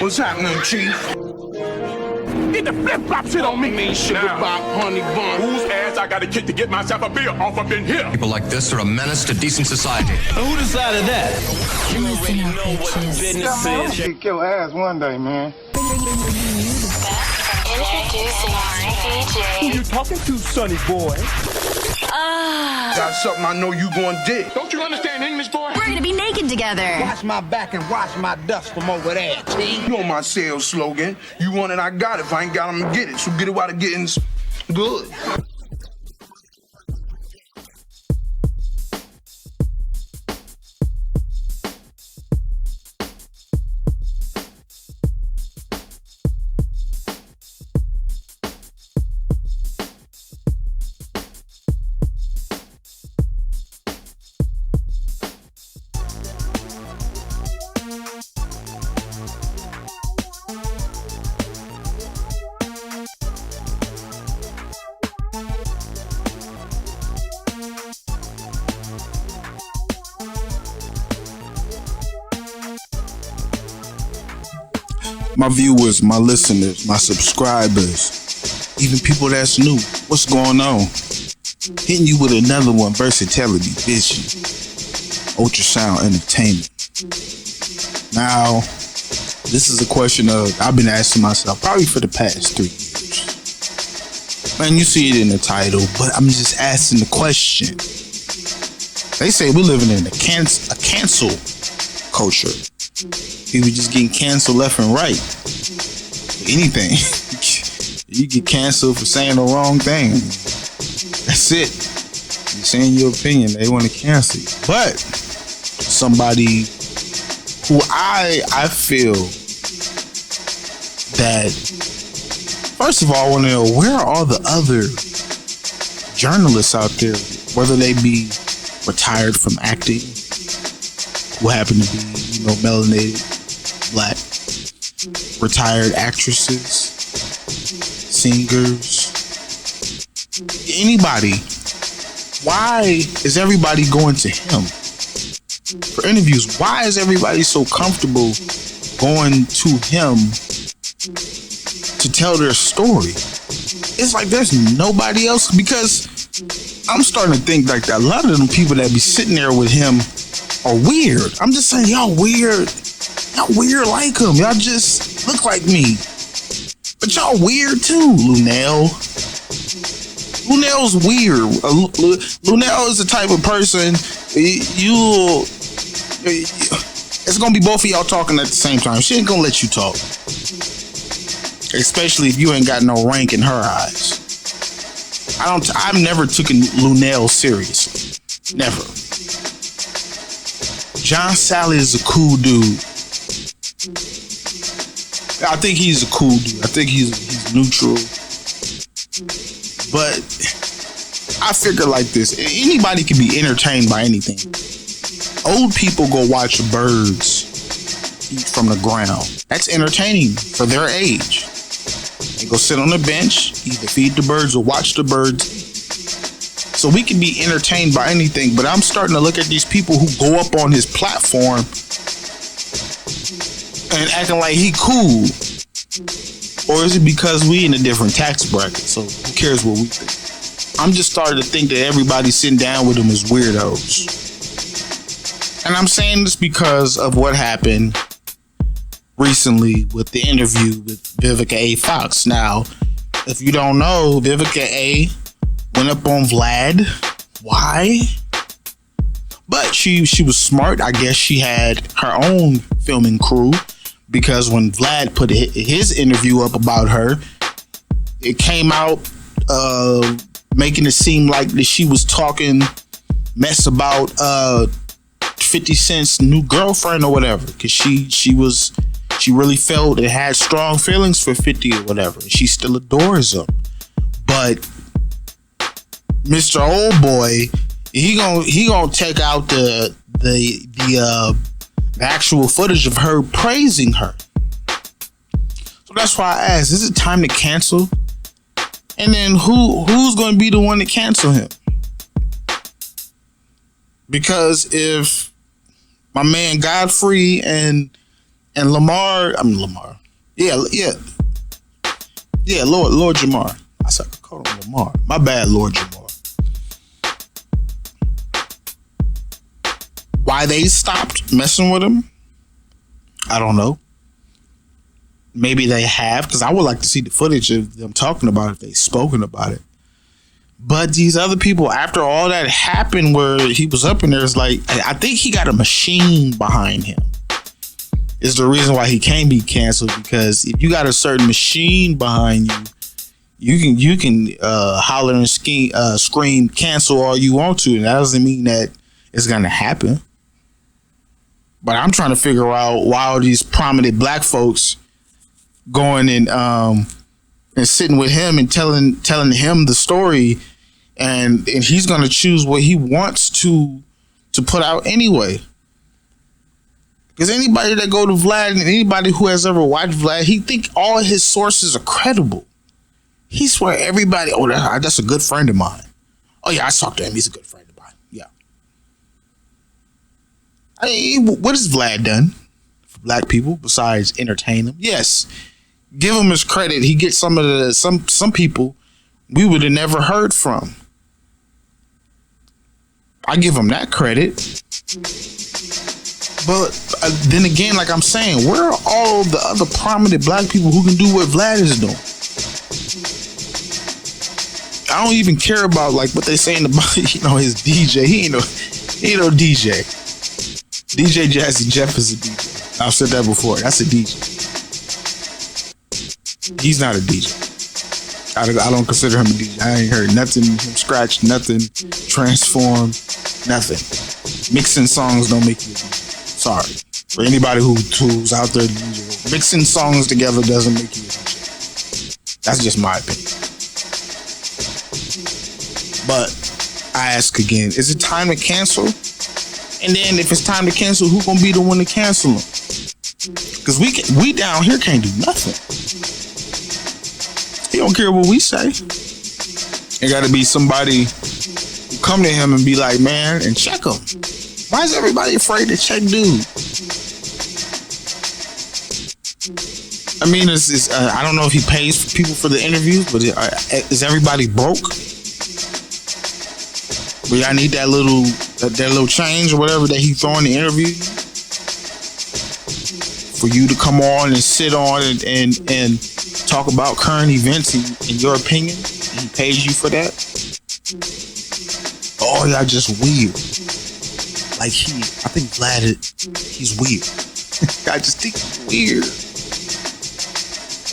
What's happening, Chief? Get the flip-flop shit on me. Mean sugar bop, honey bun. Whose ass I gotta kick to get myself a beer off up in here? People like this are a menace to decent society. Who decided that? You already know what business is. Kick your ass one day, man. Introducing Who you talking to, sonny boy? Got something I know you gonna dig. Don't you understand English, boy? We're gonna be naked together. Watch my back and watch my dust from over there, T. You know my sales slogan. You want it, I got it. If I ain't got it, I'ma get it. So get it while the getting's good. My viewers, my listeners, my subscribers, even people that's new, what's going on? Hitting you with another one, versatility, vision, ultrasound entertainment. Now, this is a question I've been asking myself probably for the past 3 years. Man, you see it in the title, but I'm just asking the question. They say we're living in a cancel culture. People just getting canceled left and right. Anything. You get canceled for saying the wrong thing. That's it. You're saying your opinion, they want to cancel you. But somebody who I feel that, first of all, I want to know, where are all the other journalists out there, whether they be retired from acting, who happen to be, melanated, black, retired actresses, singers, anybody. Why is everybody going to him for interviews? Why is everybody so comfortable going to him to tell their story? It's like there's nobody else, because I'm starting to think like that. A lot of them people that be sitting there with him are weird. I'm just saying, y'all weird. Y'all weird like him. Y'all just look like me. But y'all weird too, Lunel. Lunel's weird. Lunel is the type of person it's gonna be both of y'all talking at the same time. She ain't gonna let you talk. Especially if you ain't got no rank in her eyes. I've never taken Lunel seriously. Never. John Sally is a cool dude. I think he's a cool dude. I think he's neutral. But I figure like this. Anybody can be entertained by anything. Old people go watch birds eat from the ground. That's entertaining for their age. They go sit on the bench, either feed the birds or watch the birds. So we can be entertained by anything, but I'm starting to look at these people who go up on his platform and acting like he cool. Or is it because we in a different tax bracket? So who cares what we think? I'm just starting to think that everybody sitting down with him is weirdos. And I'm saying this because of what happened recently with the interview with Vivica A. Fox. Now, if you don't know, Vivica A. went up on Vlad. Why? But she was smart. I guess she had her own filming crew, because when Vlad put his interview up about her, it came out making it seem like that she was talking mess about 50 Cent's new girlfriend or whatever, because she really felt and had strong feelings for 50 or whatever. She still adores him. But Mr. Old Boy, he gonna take out the actual footage of her praising her. So that's why I asked, is it time to cancel? And then who's going to be the one to cancel him? Because if my man Godfrey and Lamar, Yeah. Lord Jamar. I said I called him Lamar. My bad, Lord Jamar. Why they stopped messing with him, I don't know. Maybe they have, because I would like to see the footage of them talking about it if they've spoken about it. But these other people, after all that happened where he was up in there, it's like, I think he got a machine behind him. Is the reason why he can't be canceled, because if you got a certain machine behind you, you can holler and scream cancel all you want to, and that doesn't mean that it's gonna happen. But I'm trying to figure out why all these prominent black folks going and sitting with him and telling him the story, and he's gonna choose what he wants to put out anyway. Because anybody that go to Vlad and anybody who has ever watched Vlad, he think all his sources are credible. He swear everybody, oh, that's a good friend of mine. Oh yeah, I talked to him. He's a good friend of mine. Yeah. I mean, what has Vlad done for black people besides entertain them? Yes, give him his credit. He gets some of the some people we would have never heard from. I give him that credit. But then again, like I'm saying, where are all the other prominent black people who can do what Vlad is doing? I don't even care about like what they saying about his DJ. He ain't no DJ. DJ Jazzy Jeff is a DJ. I've said that before. That's a DJ. He's not a DJ. I don't consider him a DJ. I ain't heard nothing, him scratch, nothing, transform, nothing. Mixing songs don't make you a DJ. Sorry. For anybody who's out there, DJ, mixing songs together doesn't make you a DJ. That's just my opinion. But I ask again, is it time to cancel? And then if it's time to cancel, who gonna be the one to cancel them? Because we down here can't do nothing. He don't care what we say. It got to be somebody who come to him and be like, man, and check him. Why is everybody afraid to check dude? I mean, I don't know if he pays people for the interviews, but is everybody broke? But y'all need that little change or whatever that he throw in the interview for you to come on and sit on and talk about current events in your opinion, and he pays you for that. Oh, y'all just weird. Like I think Vlad, he's weird. I just think he's weird.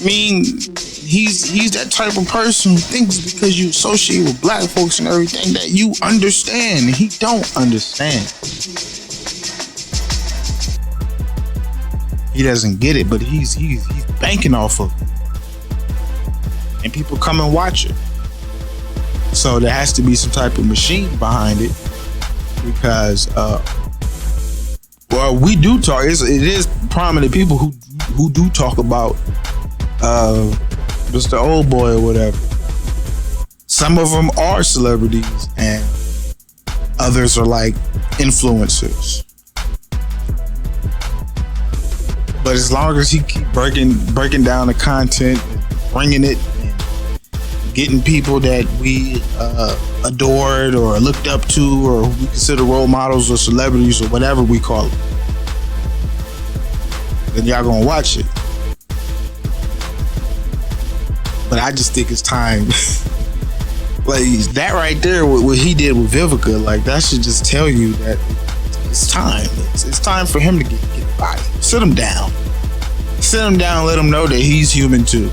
I mean, he's that type of person who thinks because you associate with black folks and everything that you understand, and he don't understand. He doesn't get it, but he's banking off of it. And people come and watch it. So there has to be some type of machine behind it, because well, we do talk. It is prominent people who do talk about Mr. Old Boy or whatever. Some of them are celebrities, and others are like influencers. But as long as he keep breaking down the content, bringing it, and getting people that we adored or looked up to, or we consider role models or celebrities or whatever we call them, then y'all gonna watch it. But I just think it's time. Like that right there, what he did with Vivica, like that should just tell you that it's time. It's time for him to get a body. Sit him down. Sit him down. Let him know that he's human too.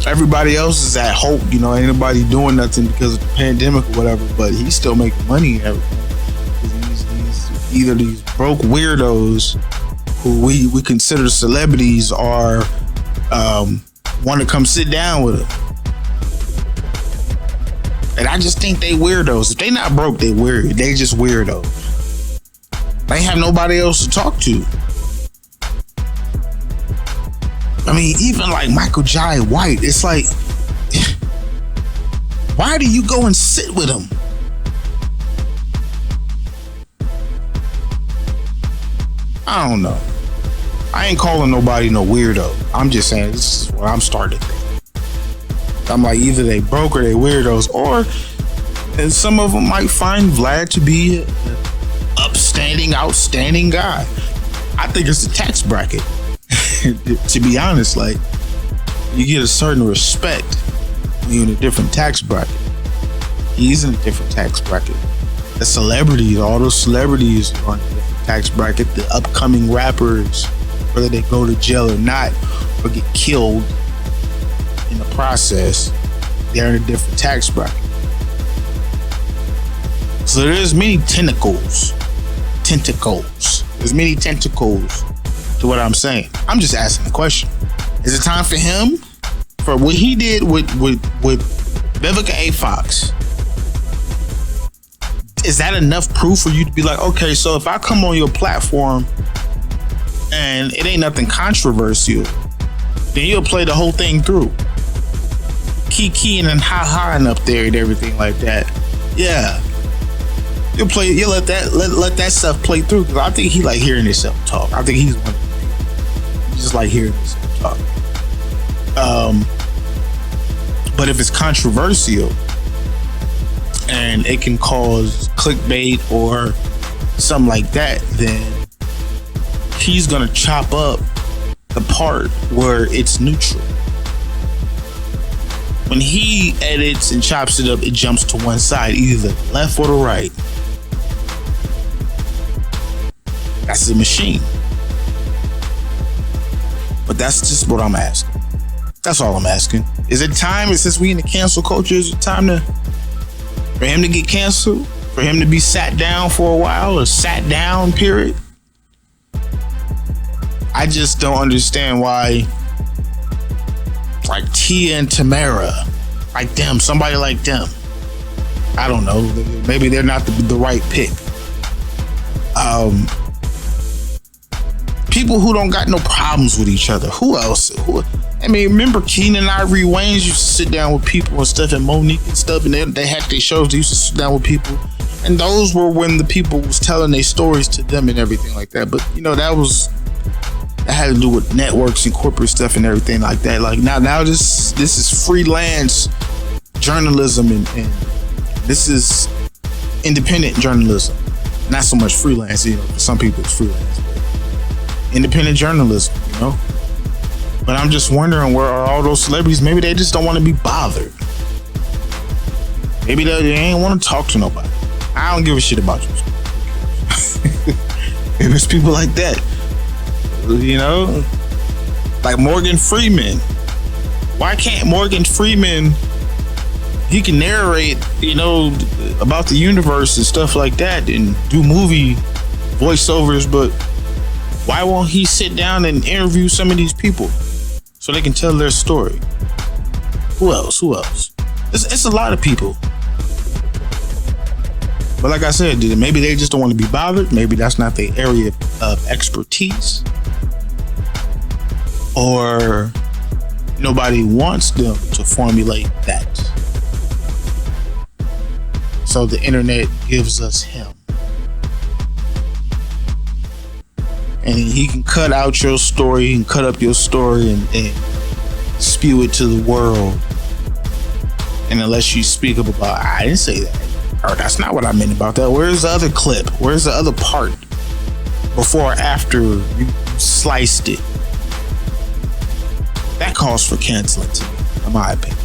Everybody else is at hope, ain't nobody doing nothing because of the pandemic or whatever, but he's still making money and everything. He's either these broke weirdos who we consider celebrities or want to come sit down with him. And I just think they weirdos. If they not broke, they weird. They just weirdos. They ain't have nobody else to talk to. I mean, even like Michael Jai White, it's like, why do you go and sit with him? I don't know. I ain't calling nobody no weirdo. I'm just saying this is what I'm starting to think. I'm like, either they broke or they weirdos, or and some of them might find Vlad to be an upstanding, outstanding guy. I think it's the tax bracket. To be honest, like, you get a certain respect when you're in a different tax bracket. He's in a different tax bracket. The celebrities, all those celebrities are in a different tax bracket. The upcoming rappers, whether they go to jail or not, or get killed in the process, they're in a different tax bracket. So there's many tentacles. There's many tentacles to what I'm saying. I'm just asking the question. Is it time for him, for what he did with Vivica A. Fox? Is that enough proof for you to be like, okay, so if I come on your platform and it ain't nothing controversial, then you'll play the whole thing through? Kiki and ha-haing up there and everything like that. Yeah. You'll let that stuff play through, because I think he like hearing himself talk. I think he's one of the people. He just like hearing himself talk. But if it's controversial and it can cause clickbait or something like that, then he's gonna chop up the part where it's neutral. When he edits and chops it up, it jumps to one side, either the left or the right. That's the machine. But that's just what I'm asking. That's all I'm asking. Is it time, since we in the cancel culture, is it time for him to get canceled? For him to be sat down for a while, or sat down, period? I just don't understand why, like Tia and Tamara, like them, somebody like them. I don't know. Maybe they're not the right pick. People who don't got no problems with each other. Who else? I mean, remember Keenan and Ivory Wayans used to sit down with people and stuff, and Monique and stuff, and they had their shows. They used to sit down with people, and those were when the people was telling their stories to them and everything like that. But you know, that had to do with networks and corporate stuff and everything like that. Like now this is freelance journalism, and this is independent journalism. Not so much freelance, you know. For some people it's freelance, but independent journalism, you know. But I'm just wondering, where are all those celebrities? Maybe they just don't want to be bothered. Maybe they ain't want to talk to nobody. I don't give a shit about you. Maybe it's people like that, you know, like Morgan Freeman. Why can't Morgan Freeman? He can narrate, you know, about the universe and stuff like that, and do movie voiceovers, but why won't he sit down and interview some of these people so they can tell their story? Who else? It's a lot of people. But like I said, maybe they just don't want to be bothered. Maybe that's not their area of expertise. Or nobody wants them to formulate that. So the internet gives us him. And he can cut out your story, he can cut up your story and spew it to the world. And unless you speak up about, I didn't say that, or that's not what I meant about that. Where's the other clip? Where's the other part? Before or after you sliced it? That calls for canceling to me, in my opinion.